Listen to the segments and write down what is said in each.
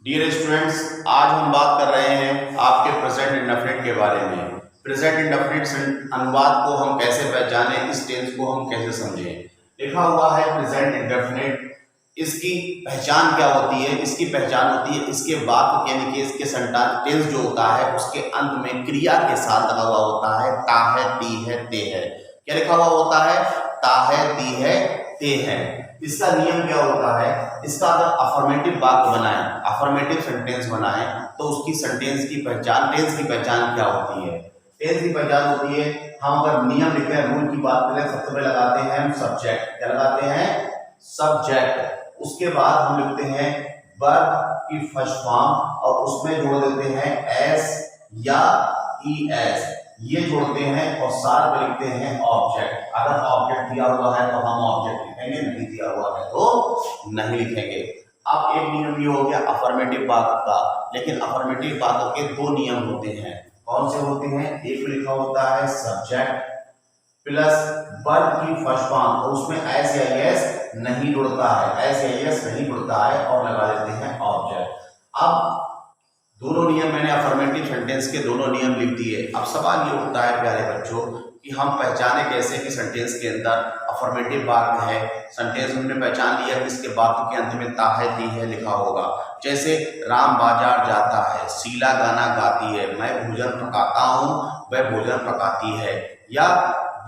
Dear students, आज हम बात कर रहे हैं आपके प्रेजेंट इंडेफिनिट के बारे में। प्रेजेंट इंडेफिनिट अनुवाद को हम कैसे पहचानें, इस टेंस को हम कैसे समझें। लिखा हुआ है प्रेजेंट इंडेफिनिट, इसकी पहचान क्या होती है? इसकी पहचान होती है इसके वाक्य यानी कि इसके सेंटेंस टेंस जो होता है उसके अंत में क्रिया के साथ लगा हुआ होता है ता है, ती है, ते है। क्या लिखा हुआ होता है? ता है, ती है, ते है। इसका नियम क्या होता है? इसका अगर अफर्मेटिव वाक्य बनाएं, अफर्मेटिव सेंटेंस बनाएं तो उसकी सेंटेंस की पहचान, टेंस की पहचान क्या होती है? टेंस की पहचान होती है, हम अगर नियम लिखें, रूल की बात करें, सबसे पहले लगाते हैं हम सब्जेक्ट। क्या लगाते हैं? सब्जेक्ट। उसके बाद हम लिखते हैं वर्ब की फर्स्ट फॉर्म और उसमें जोड़ देते हैं एस या ईएस, ये जोड़ते हैं और साथ में लिखते हैं ऑब्जेक्ट। अगर ऑब्जेक्ट दिया हुआ है तो हम ऑब्जेक्ट लिखेंगे, नहीं दिया हुआ है तो नहीं लिखेंगे। अब एक नियम ये हो गया अफर्मेटिव वाक्य का, लेकिन अफर्मेटिव वाक्य के दो नियम होते हैं। कौन से होते हैं? एक लिखा होता है सब्जेक्ट प्लस वर्ब की फर्स्ट फॉर्म, तो उसमें एस या एस नहीं जुड़ता है, एस या एस नहीं जुड़ता है और लगा देते हैं ऑब्जेक्ट। अब दोनों नियम मैंने अफर्मेटिव सेंटेंस के दोनों नियम लिख दिए। अब सवाल ये उठता है प्यारे बच्चों कि हम पहचाने कैसे कि सेंटेंस के अंदर अफर्मेटिव वाक्य है। सेंटेंस हमने पहचान लिया कि इसके वाक्य के अंत में ता है, ती है लिखा होगा। जैसे राम बाजार जाता है, शीला गाना गाती है, मैं भोजन पकाता हूँ, वह भोजन पकाती है। या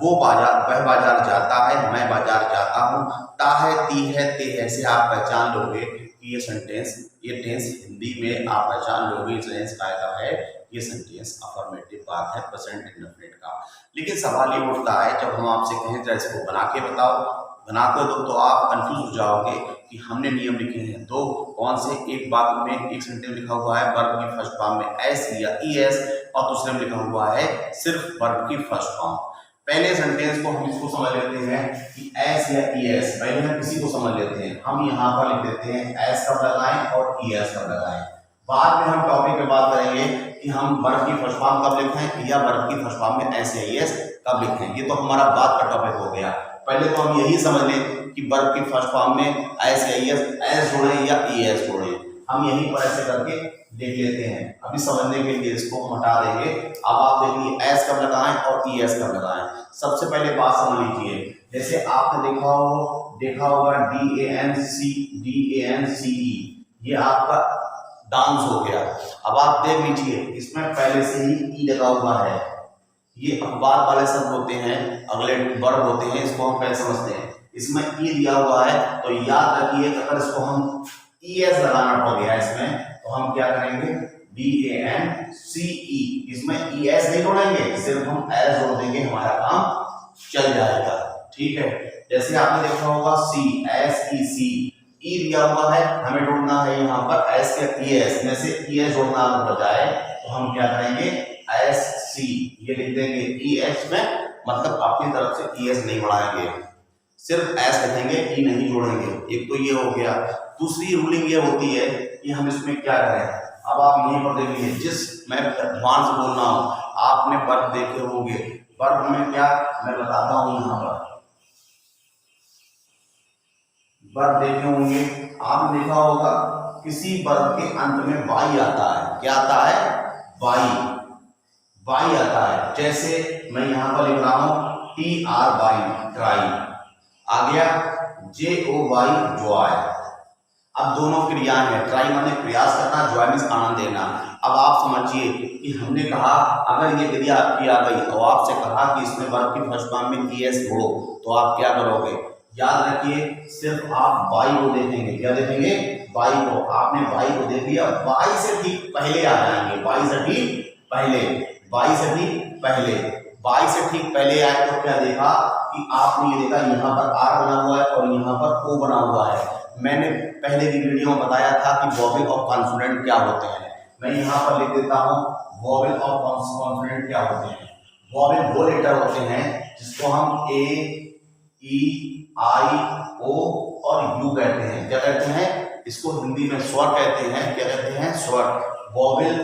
वह बाजार जाता है, मैं बाजार जाता हूँ। ता है, ती है, ते है से आप पहचान लोगे कि ये सेंटेंस, ये टेंस हिंदी में आप पहचान लोगे टेंस का है, ये सेंटेंस अफर्मेटिव वाक्य है प्रेजेंट इंडेफिनिट का। लेकिन सवाल ये उठता है जब हम आपसे कहें तो इसको बना के बताओ, बना के दो, तो आप कंफ्यूज हो जाओगे कि हमने नियम लिखे हैं दो, कौन से? एक वाक्य में एक सेंटेंस लिखा हुआ है वर्ब की फर्स्ट फॉर्म में एस या ईएस और दूसरे में लिखा हुआ है सिर्फ वर्ब की फर्स्ट फॉर्म। पहले सेंटेंस को हम इसको समझ लेते हैं कि एस या ईएस, पहले हम किसी को समझ लेते हैं। हम यहाँ पर लिख देते हैं एस कब लगाएं और ईएस कब लगाएं। बाद में हम टॉपिक पे बात करेंगे कि हम वर्ब की फर्स्ट फॉर्म कब लिखें या वर्ब की फर्स्ट फॉर्म में एस या ईएस कब लिखें। ये तो हमारा बाद का टॉपिक हो गया। पहले तो हम यही समझ लें कि वर्ब की फर्स्ट फॉर्म में एस या ईएस, एस जोड़े या ईएस जोड़े। हम यहीं पर ऐसे करके देख लेते हैं। अभी समझने के लिए इसको हटा देंगे। अब आप देखिए एस कब लगाएं और ईएस कब लगाएं। सबसे पहले बात समझ लीजिए, जैसे आपने देखा होगा DANCE, ये आपका डांस हो गया। अब आप देख लीजिए इसमें पहले से ही ई लगा हुआ है, ये अखबार वाले शब्द होते हैं, अगले वर्ब होते हैं, इसको हम कैसे समझते हैं? इसमें ई दिया हुआ है तो याद रखिए अगर इसको हम ईएस लगाना पड़ गया इसमें तो हम क्या करेंगे? DANCE, इसमें ईएस नहीं जोड़ेंगे, सिर्फ हम एस जोड़ देंगे, हमारा काम चल जाएगा। ठीक है। जैसे आपने देखा होगा CSEC, ई दिया हुआ है, हमें जोड़ना है यहाँ पर एस के ईएस में से ईएस जोड़ना अगर बजाय तो हम क्या करेंगे? SC ये लिख देंगे ईएस में, मतलब अपनी तरफ से ईएस नहीं बढ़ाएंगे, सिर्फ एस लिखेंगे, ई नहीं जोड़ेंगे। एक तो ये हो गया। दूसरी रूलिंग ये होती है कि हम इसमें क्या करें। अब आप यहीं पर देखिए, जिस मैं ध्यान से बोल रहा हूं, आपने वर्ब देखे होंगे, वर्ब में क्या मैं बताता हूं, यहाँ पर वर्ब देखे होंगे, आपने देखा होगा किसी वर्ब के अंत में वाई आता है। क्या आता है? वाई आता है। जैसे मैं यहाँ पर लिख रहा हूं TRY, ट्राई, आ गया JOY, जॉय। अब दोनों क्रियाएं हैं, ट्राई माने प्रयास करना, जॉय मीन्स आनंद देना। अब आप समझिए कि हमने कहा अगर ये क्रिया आपकी आ गई और आपसे कहा कि इसमें वर्ब की फर्स्ट फॉर्म में ईएस जोड़ो, तो आप क्या करोगे? याद रखिए सिर्फ आप वाई को देखेंगे। क्या देखेंगे? वाई को। आपने वाई को देख लिया, वाई से ठीक पहले आ जाएंगे, वाई से ठीक पहले, वाई से ठीक पहले, वाई से ठीक पहले आए तो क्या देखा कि आपने ये देखा यहाँ पर आर बना हुआ है और यहाँ पर ओ बना हुआ है। मैंने पहले की वीडियो में बताया था कि वोवेल और कॉन्सोनेंट क्या होते हैं। मैं यहाँ पर लिख देता हूँ वोवेल और कॉन्सोनेंट क्या होते हैं। वोवेल वो लेटर होते हैं जिसको हम ए, ई, आई, ओ और यू कहते हैं। क्या कहते हैं? इसको हिंदी में स्वर कहते हैं। क्या कहते हैं? स्वर। वोवेल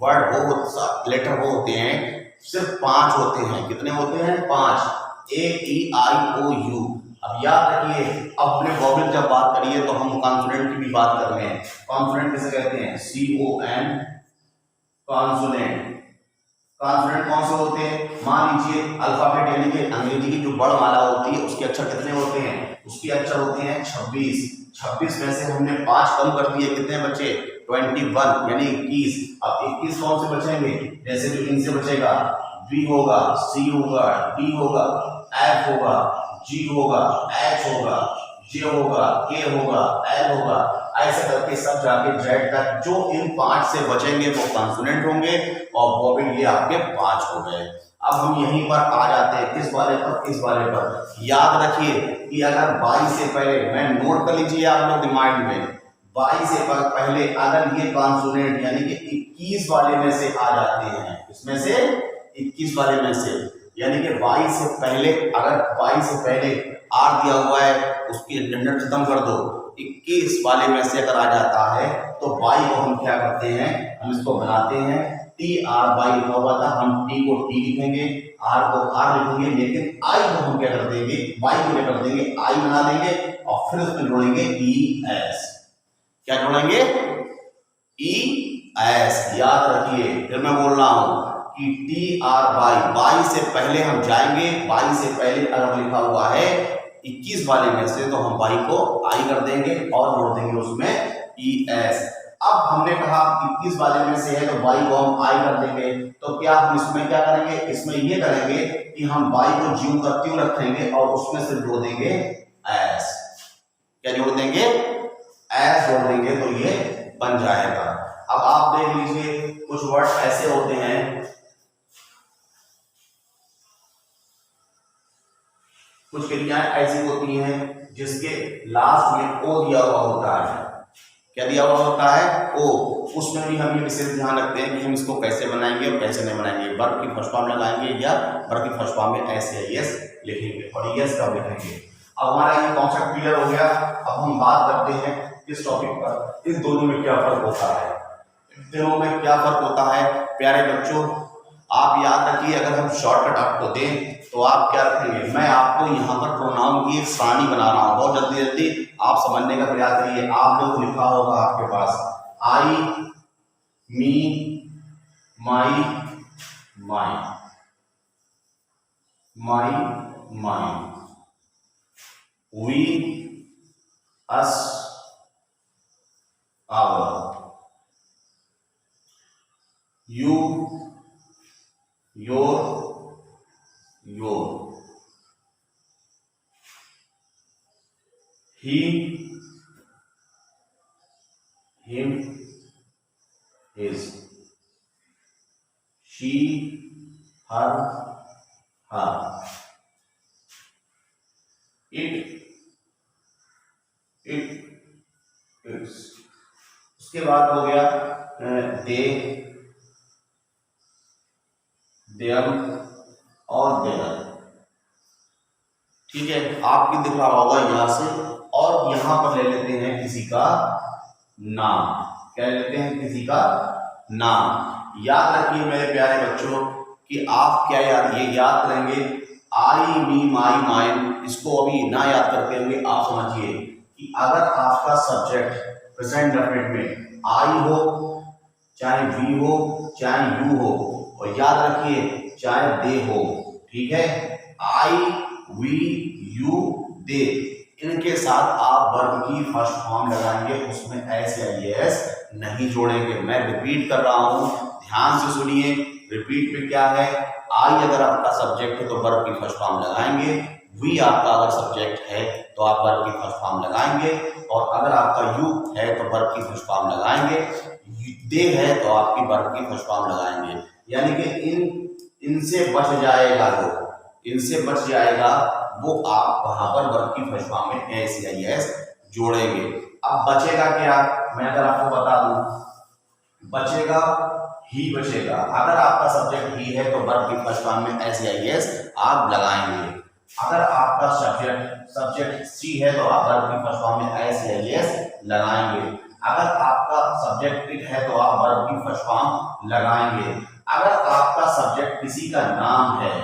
वर्ड वो लेटर वो होते हैं, सिर्फ 5 होते हैं। कितने होते हैं? 5। A, E, I, O, U। अब याद रखिए, अब हमने वॉवेल जब बात करी है तो हम कॉन्सोनेंट की भी बात कर रहे हैं। कॉन्सोनेंट किसे कहते हैं? CON, consonant. कॉन्सोनेंट कौन से होते हैं? मान लीजिए अल्फाबेट यानी कि अंग्रेजी की जो वर्णमाला होती है उसके अक्षर कितने होते हैं? उसके अक्षर होते हैं 26। 26 में से हमने 5 कम कर दिए, कितने बचे? 21 यानी 21। अब 21 कौन से बचेंगे? जैसे जो इनसे बचेगा, B होगा, C होगा, D होगा, F होगा, G होगा, H होगा, J होगा, K होगा, L होगा, ऐसे करके सब जाके Z तक जो इन 5 से बचेंगे वो कॉन्सोनेंट होंगे और वॉवेल ये आपके 5 हो गए। अब हम यहीं पर आ जाते हैं किस वाले पर? इस वाले पर। याद रखिए कि अगर 22 से पहले, मैं नोट कर लीजिए आप लोग दिमाग में, 22 से पहले अगर ये कॉन्सोनेंट यानी कि 21 वाले में से आ जाते हैं, इसमें से 21 वाले में से, यानी कि 22 से पहले, अगर 22 से पहले आर दिया हुआ है उसकी झंझट खत्म कर दो, 21 वाले में से अगर आ जाता है तो बाई को हम क्या करते हैं? हम इसको बनाते हैं TR लिखा हुआ था, हम T को T लिखेंगे, R को R लिखेंगे, लेकिन I को हम क्या कर देंगे? Y को क्या कर देंगे? I बना देंगे और फिर उसमें जोड़ेंगे ES। क्या जोड़ेंगे? ES। याद रखिए, फिर मैं बोल रहा हूं कि TR बाई से पहले हम जाएंगे, बाई से पहले अगर लिखा हुआ है 21 वाले में से तो हम बाई को I कर देंगे और जोड़ देंगे उसमें ES। अब हमने कहा 21 वाले में से है तो बाई को हम I कर देंगे, तो क्या हम इसमें क्या करेंगे? इसमें ये करेंगे कि हम बाई को ज्यों का त्यों रखेंगे और उसमें से जोड़ देंगे S। क्या जोड़ देंगे? S जोड़ देंगे तो ये बन जाएगा। अब आप देख लीजिए कुछ वर्ड ऐसे होते हैं, कुछ क्रियाएं ऐसी होती हैं जिसके लास्ट में ओ दिया हुआ होता है। क्या दिया हुआ होता है? ओ। उसमें भी हम ये विशेष ध्यान रखते हैं कि हम इसको कैसे बनाएंगे और कैसे नहीं बनाएंगे। वर्ब की फर्स्ट फॉर्म लगाएंगे या वर्ब की फर्स्ट फॉर्म में ऐसे यस लिखेंगे और यस कब लिखेंगे। अब हमारा ये कॉन्सेप्ट क्लियर हो गया। अब हम बात करते हैं इस टॉपिक पर, इस दोनों में क्या फर्क होता है। दोनों में क्या फर्क होता है प्यारे बच्चों? आप याद रखिए, अगर हम शॉर्टकट आपको दें तो आप क्या रखेंगे? मैं आपको यहाँ पर प्रोनाउन की एक सारणी बना रहा हूँ, बहुत जल्दी जल्दी आप समझने का प्रयास करिए। आप लोग लिखा होगा आपके पास I, me, my, my, my, my, we, us, our, you, your, your, he, him, his, she, her, her, it, its। उसके बाद हो गया they, them और their। ठीक है, आपकी दिख रहा होगा यहां से, और यहां पर ले लेते हैं किसी का नाम। क्या लेते हैं? किसी का नाम। याद रखिए मेरे प्यारे बच्चों कि आप क्या ये याद करेंगे, आई, मी, माई, माइन। इसको अभी ना याद करते हुए आप समझिए कि अगर आपका सब्जेक्ट प्रेजेंट डेफिनेट में आई हो, चाहे वी हो, चाहे यू हो, और याद रखिए चाहे दे हो, ठीक है, आई, वी, यू, दे, इनके साथ आप वर्ब की फर्स्ट फॉर्म लगाएंगे, उसमें एस या एस नहीं जोड़ेंगे। मैं रिपीट कर रहा हूं, ध्यान से सुनिए। रिपीट में क्या है? आई अगर आपका सब्जेक्ट है तो वर्ब की फर्स्ट फॉर्म लगाएंगे, वी आपका अगर सब्जेक्ट है तो आप वर्ब की फर्स्ट फॉर्म लगाएंगे, और अगर आपका यू है तो वर्ब की फर्स्ट फॉर्म लगाएंगे, दे है तो आपकी वर्ब की फर्स्ट फॉर्म लगाएंगे। यानी कि इनसे बच जाएगा, जो इनसे बच जाएगा वो आप वहां पर वर्ब की फर्स्ट फॉर्म में एस या एस जोड़ेंगे। अब बचेगा क्या? मैं अगर आपको बता दूं, बचेगा ही बचेगा। अगर आपका सब्जेक्ट ही है तो वर्ब की फर्स्ट फॉर्म में एस या एस आप लगाएंगे। अगर आपका सब्जेक्ट सी है तो आप वर्ब की फर्स्ट फॉर्म में एस या एस लगाएंगे। अगर आपका सब्जेक्ट इट है तो आप वर्ब की फर्स्ट फॉर्म लगाएंगे। अगर आपका सब्जेक्ट किसी का नाम है,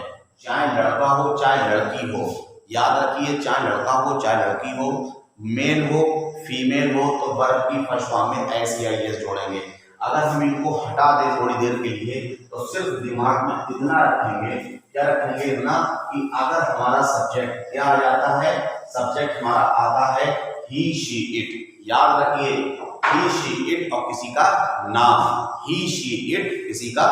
चाहे लड़का हो चाहे लड़की हो, याद रखिए, चाहे लड़का हो चाहे लड़की हो, मेल हो फीमेल हो, तो वर्ब की फर्स्ट फॉर्म में एस या एस जोड़ेंगे। अगर हम इनको हटा दें थोड़ी देर के लिए तो सिर्फ दिमाग में इतना रखेंगे, क्या रखेंगे इतना, कि अगर हमारा सब्जेक्ट क्या आ जाता है, सब्जेक्ट हमारा आता है ही शी इट। याद रखिए, ही शी इट और किसी का नाम, ही शी इट किसी का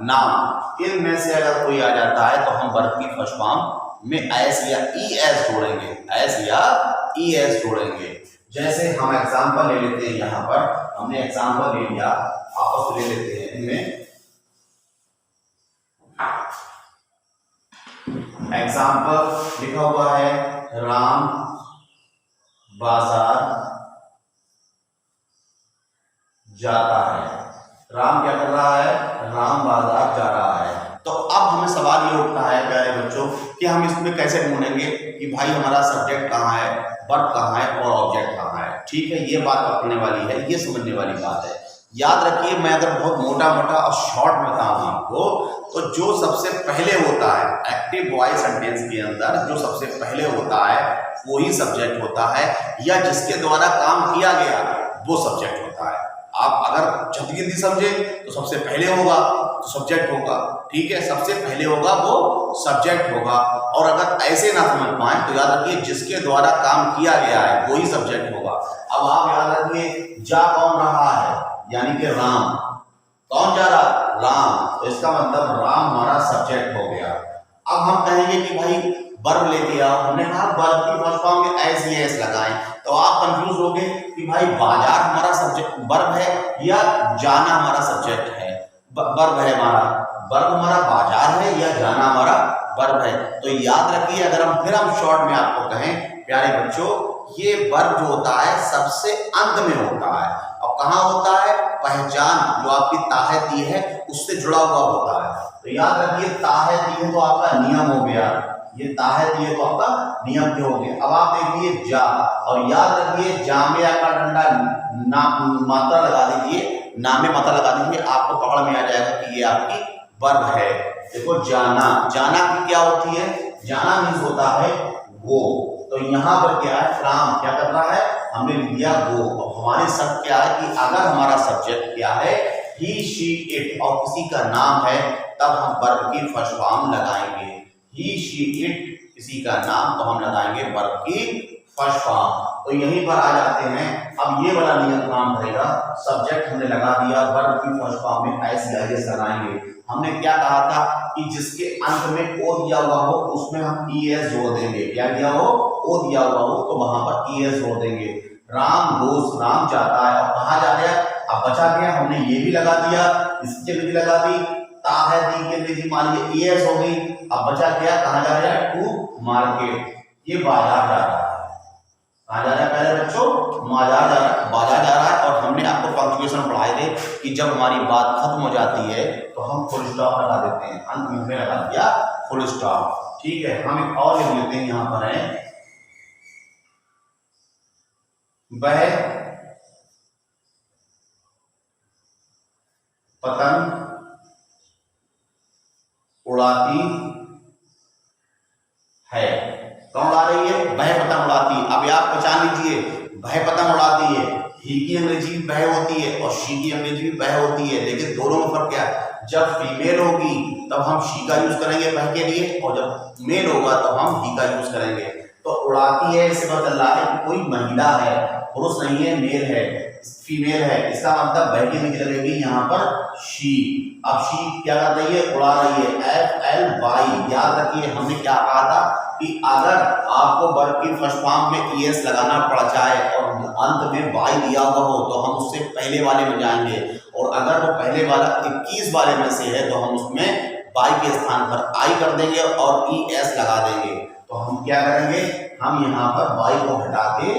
नाम, इनमें से अगर कोई आ जाता है तो हम वर्ब की फर्स्ट फॉर्म में एस या ई एस जोड़ेंगे, एस या ई एस जोड़ेंगे। जैसे हम एग्जांपल ले लेते हैं, यहाँ पर हमने एग्जांपल ले लिया, आपस ले लेते हैं इनमें। एग्जांपल लिखा हुआ है राम बाजार जाता है। राम क्या कर रहा है, राम बाजार जा रहा है। तो अब हमें सवाल ये उठता है प्यारे बच्चों कि हम इसमें कैसे ढूंढेंगे कि भाई हमारा सब्जेक्ट कहाँ है, वर्ब कहाँ है और ऑब्जेक्ट कहाँ है। ठीक है, ये बात पकड़ने वाली है, ये समझने वाली बात है। याद रखिए, मैं अगर बहुत मोटा मोटा और शॉर्ट में बताऊं आपको, तो जो सबसे पहले होता है एक्टिव वॉइस सेंटेंस के अंदर, जो सबसे पहले होता है वही सब्जेक्ट होता है, या जिसके द्वारा काम किया गया वो सब्जेक्ट होता है। आप अगर जल्दी समझे तो सबसे पहले होगा तो सब्जेक्ट होगा, ठीक है, सबसे पहले होगा वो सब्जेक्ट होगा। और अगर ऐसे ना समझ पाए तो याद रखिए, जिसके द्वारा काम किया गया है वही सब्जेक्ट होगा। अब आप याद रखिए, जा कौन रहा है, यानी कि राम, कौन जा रहा, राम, तो इसका मतलब राम हमारा सब्जेक्ट हो गया। अब हम कहेंगे कि भाई वर्ब लेके आओ, हमने कहा वर्ब की फर्स्ट फॉर्म में एस या एस लगाएं, तो आप कंफ्यूज हो गए कि भाई बाजार हमारा सब्जेक्ट वर्ब है या जाना हमारा सब्जेक्ट है, वर्ब है हमारा, वर्ब हमारा बाजार है या जाना हमारा वर्ब है। तो याद रखिए, अगर हम फिर शॉर्ट में आपको कहें प्यारे बच्चों, ये वर्ब जो होता है सबसे अंत में होता है, और कहाँ होता है, पहचान जो आपकी ताहती है उससे जुड़ा हुआ होता है। तो याद रखिए, ताहती है तो आपका नियम हो गया, ये ताहती है तो आपका नियम के हो गया। अब आप देखिए जा, और याद रखिए जा में आकर डंडा ना मात्रा लगा दीजिए, नाम में मात्रा लगा दीजिए, आपको पकड़ में आ जाएगा कि ये आपकी वर्ब है। देखो जाना, जाना की क्या होती है, जाना मीन्स होता है गो, तो यहाँ पर क्या है, राम क्या कर रहा है, हमने लिख दिया गो। और हमारे शब्द क्या है कि अगर हमारा सब्जेक्ट क्या है ही शी इट और किसी का नाम है, तब हम वर्ब की फर्स्ट फॉर्म लगाएंगे। ही शी इट किसी का नाम, तो हम लगाएंगे वर्ब की फर्स्ट फॉर्म। तो यहीं पर आ जाते हैं, अब ये वाला नियम काम करेगा, सब्जेक्ट हमने लगा दिया, वर्ब की फर्स्ट फॉर्म में एस या एस लगाएंगे। हमने क्या कहा था कि जिसके अंत में ओ दिया हुआ हो उसमें हम ई एस जोड़ देंगे, क्या दिया हो, ओ दिया हुआ हो तो वहां पर ई एस जोड़ देंगे। राम गोस, राम जाता है, और कहाँ जा रहा है, अब बचा गया, हमने ये भी लगा दिया, इसके भी लगा दी, ताहती के लिए मान लीजिए ई एस हो गई। अब बचा गया, कहाँ जा रहा है, टू मार्केट, ये बाजार जा रहा है, कहाँ जा रहा है पहले बच्चों, बाजार जा रहा है, बाजार जा रहा है। और हमने आपको पंक्चुएशन पढ़ाए थे कि जब हमारी बात खत्म हो जाती है तो हम फुल स्टॉप लगा देते हैं, अंत में हमने लगा दिया फुल स्टॉप। ठीक है, हम एक और लिख लेते हैं, यहाँ पर है वह पतंग उड़ाती है, कौन उड़ा रही है, वह पतंग उड़ाती है। अब आप पहचान लीजिए, वह पतंग उड़ाती है, ही की अंग्रेजी भी वह होती है और शी की अंग्रेजी भी वह होती है, लेकिन दोनों में फर्क क्या है, जब फीमेल होगी तब हम शी का यूज करेंगे वह के लिए, और जब मेल होगा तो हम ही का यूज करेंगे। तो उड़ाती है, इससे पता चल रहा है कि कोई महिला है, पुरुष नहीं है, मेल है, फीमेल है, इसका मतलब वह की अंग्रेजी लगेगी यहाँ पर शी। अब शी क्या कर रही है, उड़ा रही है, एफ एल वाई। याद रखिए, हमने क्या कहा था कि अगर आपको वर्ब की फर्स्ट फॉर्म में ई एस लगाना पड़ जाए और अंत में वाई दिया हुआ हो तो हम उससे पहले वाले में जाएंगे, और अगर वो पहले वाला 21 वाले में से है तो हम उसमें वाई के स्थान पर आई कर देंगे और ई एस लगा देंगे। तो हम क्या करेंगे, हम यहाँ पर वाई को हटा के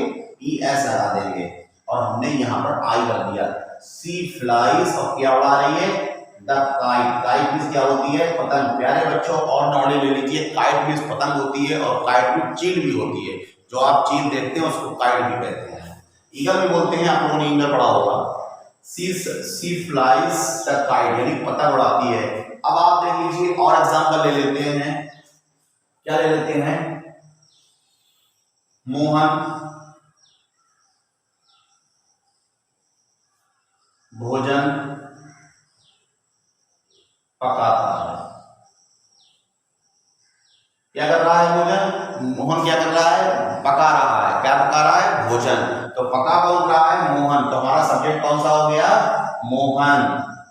ई एस लगा देंगे, और हमने यहाँ पर आई कर दिया। सी फ्लाइज, और क्या उड़ा रही है, द काइट। काइट मीन्स क्या होती है, पतंग। प्यारे बच्चों और नॉलेज ले लीजिए, काइट मीन्स पतंग होती है और काइट में चील भी होती है, जो आप चील देखते हैं उसको काइट भी कहते हैं, ईगल भी बोलते हैं, आप लोगों ने ईगल पढ़ा होगा। सी फ्लाइज द काइट, यानी पतंग उड़ाती है। अब आप देख लीजिए और एग्जाम्पल ले लेते हैं, क्या ले लेते हैं, मोहन भोजन पकाता है। क्या कर रहा है भोजन? मोहन क्या कर रहा है? पका रहा है। क्या पका रहा है? भोजन। तो पका कौन रहा है? मोहन। तो हमारा सब्जेक्ट कौन सा हो गया? मोहन।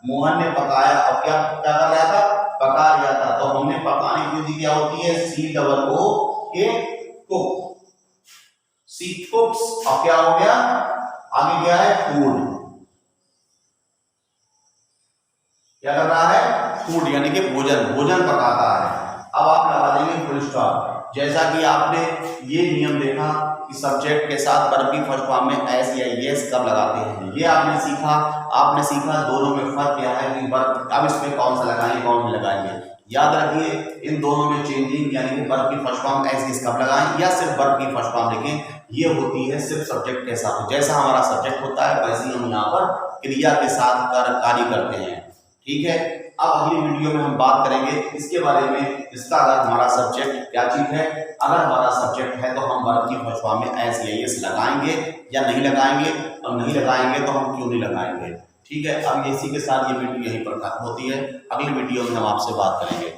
मोहन ने पकाया। अब क्या क्या कर रहा था? पका रहा था। तो हमने पकाने की विधि क्या होती है? सी डबल ओ के कुक। सी कुक्स। अब क्या हो गया? आगे क्या है? फूड। क्या कर रहा है? फूड यानी कि भोजन। भोजन पकाता है। अब आप लगा देंगे फुल स्टॉप। जैसा कि आपने ये नियम देखा कि सब्जेक्ट के साथ वर्ब की फर्स्ट फॉर्म में एस या यस कब लगाते हैं, ये आपने सीखा दोनों में फर्क क्या है कि वर्ब अब इसमें कौन सा लगाएंगे कौन नहीं लगाएंगे। याद रखिए इन दोनों में चेंजिंग यानी कि वर्ब की फर्स्ट फॉर्म एस यस कब लगाएं या सिर्फ वर्ब की फर्स्ट फॉर्म लिखें, ये होती है सिर्फ सब्जेक्ट के साथ। जैसा हमारा सब्जेक्ट होता है वैसे ही हम यहाँ पर क्रिया के साथ कार्य करते हैं। ठीक है। अब अगली वीडियो में हम बात करेंगे इसके बारे में, इसका अगर हमारा सब्जेक्ट क्या चीज है, अगर हमारा सब्जेक्ट है तो हम वर्ब की फर्स्ट फॉर्म में एस या यस लगाएंगे या नहीं लगाएंगे, और नहीं लगाएंगे तो हम क्यों नहीं लगाएंगे। ठीक है। अब इसी के साथ ये वीडियो यहीं पर खत्म होती है। अगली वीडियो में हम आपसे बात करेंगे।